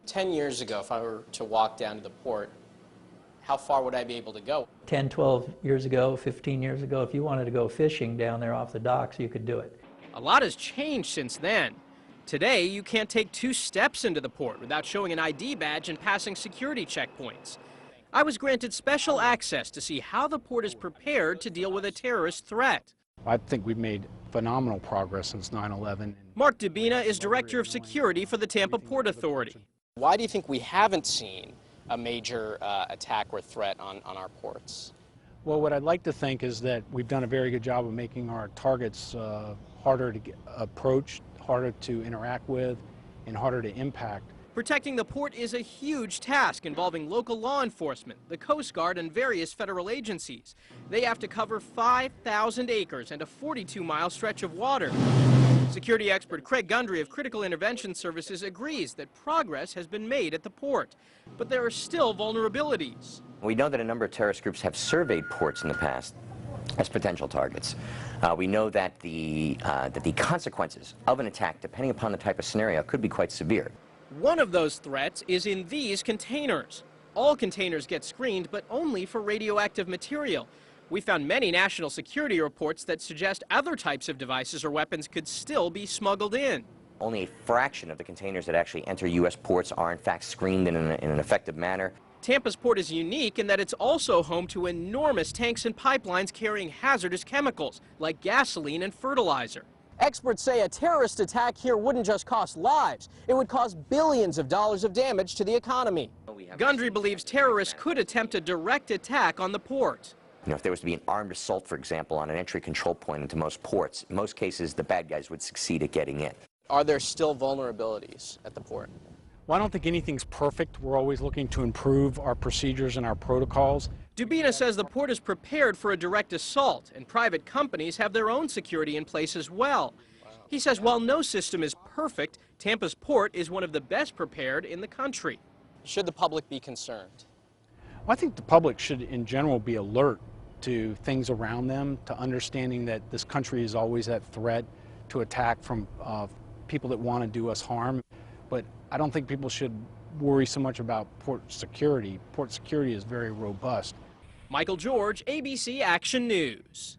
10 years ago, if I were to walk down to the port, how far would I be able to go? 10, 12 years ago, 15 years ago, if you wanted to go fishing down there off the docks, you could do it. A lot has changed since then. Today, you can't take 2 steps into the port without showing an ID badge and passing security checkpoints. I was granted special access to see how the port is prepared to deal with a terrorist threat. I think we've made phenomenal progress since 9/11. Mark Debina is Director of Security for the Tampa Port Authority. Why do you think we haven't seen a major attack or threat on our ports? Well, what I'd like to think is that we've done a very good job of making our targets harder to approach, harder to interact with, and harder to impact. Protecting the port is a huge task involving local law enforcement, the Coast Guard, and various federal agencies. They have to cover 5,000 acres and a 42-mile stretch of water. Security expert Craig Gundry of Critical Intervention Services agrees that progress has been made at the port, but there are still vulnerabilities. We know that a number of terrorist groups have surveyed ports in the past as potential targets. We know that the consequences of an attack, depending upon the type of scenario, could be quite severe. One of those threats is in these containers. All containers get screened, but only for radioactive material. We found many national security reports that suggest other types of devices or weapons could still be smuggled in. Only a fraction of the containers that actually enter U.S. ports are in fact screened in an effective manner. Tampa's port is unique in that it's also home to enormous tanks and pipelines carrying hazardous chemicals like gasoline and fertilizer. Experts say a terrorist attack here wouldn't just cost lives, it would cause billions of dollars of damage to the economy. Gundry believes terrorists could attempt a direct attack on the port. You know, if there was to be an armed assault, for example, on an entry control point into most ports, in most cases the bad guys would succeed at getting in. Are there still vulnerabilities at the port? Well, I don't think anything's perfect. We're always looking to improve our procedures and our protocols. Debina says the port is prepared for a direct assault, and private companies have their own security in place as well. He says while no system is perfect, Tampa's port is one of the best prepared in the country. Should the public be concerned? Well, I think the public should, in general, be alert to things around them, to understanding that this country is always at threat to attack from people that want to do us harm. But I don't think people should worry so much about port security. Port security is very robust. Michael George, ABC Action News.